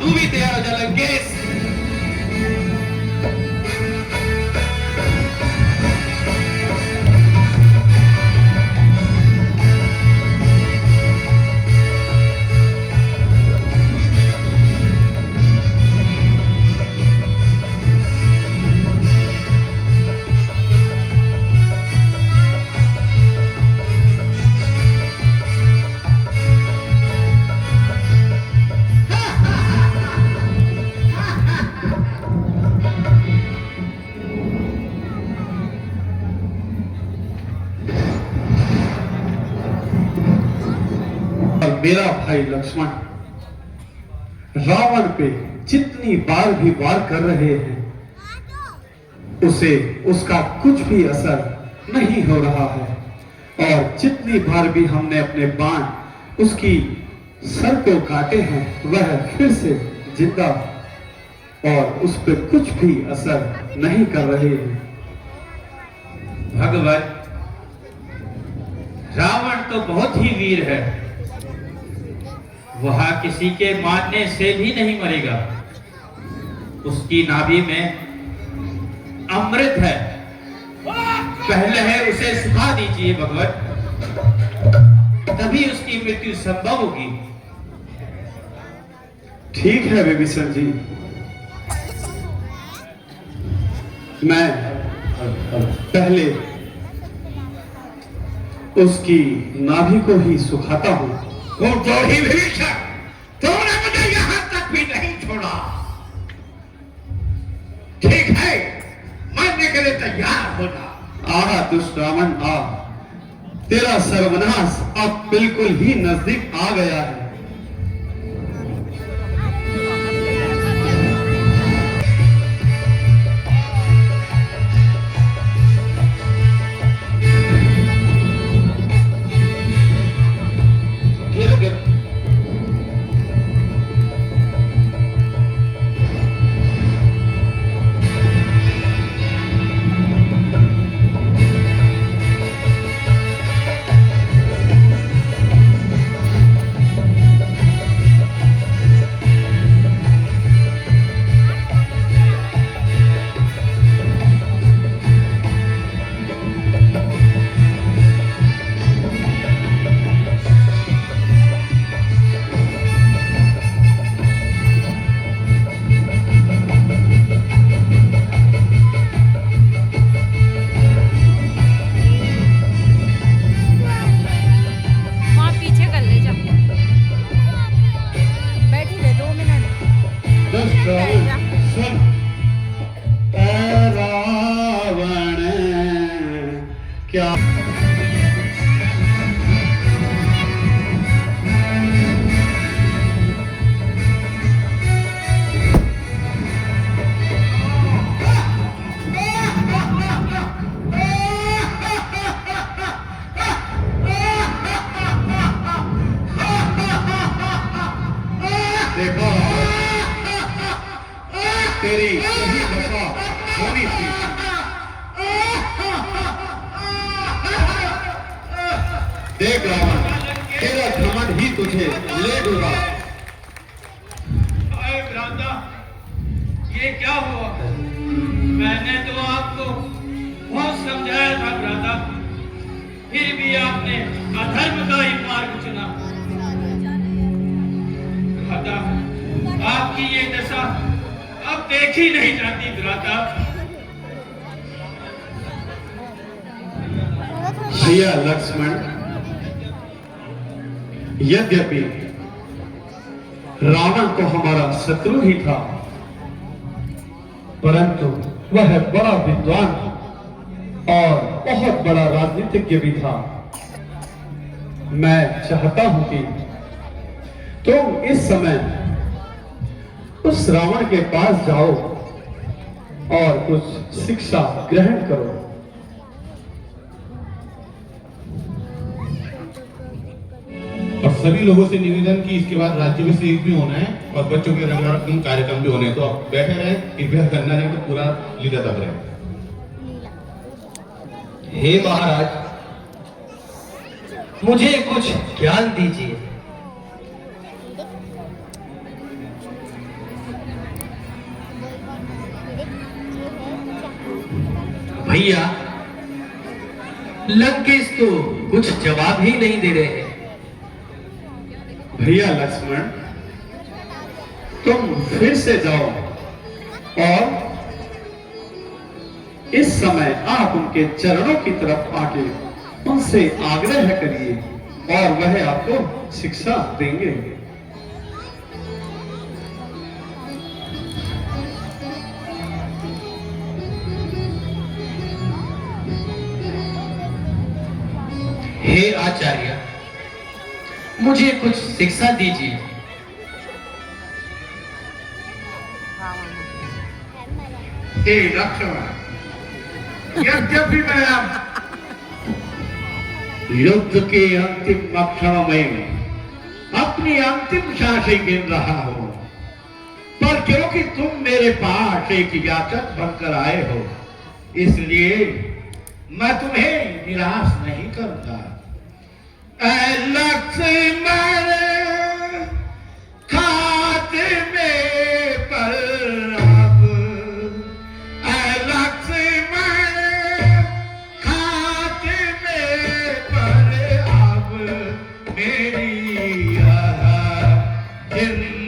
Dubiteano dell'Anghese. मेरा भाई लक्ष्मण रावण पे जितनी बार भी वार कर रहे हैं उसे उसका कुछ भी असर नहीं हो रहा है और जितनी बार भी हमने अपने बाण उसकी सर को काटे हैं वह फिर से जिंदा और उस पर कुछ भी असर नहीं कर रहे हैं। भगवत, रावण तो बहुत ही वीर है, वह किसी के मारने से भी नहीं मरेगा। उसकी नाभि में अमृत है, पहले है उसे सुखा दीजिए भगवत, तभी उसकी मृत्यु संभव होगी। ठीक है विभीषण जी, मैं पहले उसकी नाभि को ही सुखाता हूं। वो द्रोही विभीषण, तूने मुझे यहां तक भी नहीं छोड़ा। ठीक है, मरने के लिए तैयार होना। आहा दुष्ट रावण आ, तेरा सर्वनाश अब बिल्कुल ही नजदीक आ गया है। रावण क्या देखो तेरी यही दशा होनी थी। देख रावण, तेरा घमंड ही तुझे ले डूबा। अरे भ्राता, ये क्या हुआ? मैंने तो आपको बहुत समझाया था भ्राता, फिर भी आपने अधर्म का ही मार्ग चुना। भ्राता, आपकी ये दशा अब देखी नहीं जाती भ्राता। भैया लक्ष्मण, यद्यपि रावण को हमारा शत्रु ही था, परंतु वह बड़ा विद्वान और बहुत बड़ा राजनीतिज्ञ भी था। मैं चाहता हूं कि तुम इस समय उस रावण के पास जाओ और कुछ शिक्षा ग्रहण करो। और सभी लोगों से निवेदन कि इसके बाद राज्याभिषेक भी होना है और बच्चों के रंगारंग कार्यक्रम भी होने हैं, तो आप बैठे रहे, कृपया करना नहीं तो पूरा लीला तक रहे। हे महाराज, मुझे कुछ ज्ञान दीजिए। भैया लंकेश तो कुछ जवाब ही नहीं दे रहे हैं। भैया लक्ष्मण, तुम फिर से जाओ और इस समय आप उनके चरणों की तरफ आके उनसे आग्रह करिए और वह आपको शिक्षा देंगे। हे आचार्य, मुझे कुछ शिक्षा दीजिए। हे लक्ष्मण, यद्यपि मैं अब युद्ध के अंतिम क्षण में अपनी अंतिम सांसें गिन रहा हूं, पर क्योंकि तुम मेरे पास एक याचक बनकर आए हो, इसलिए मैं तुम्हें निराश नहीं करूंगा। लक्ष्मण खात्मे पर अब, लक्ष्मण खात्मे पर अब मेरी यह जिंदगी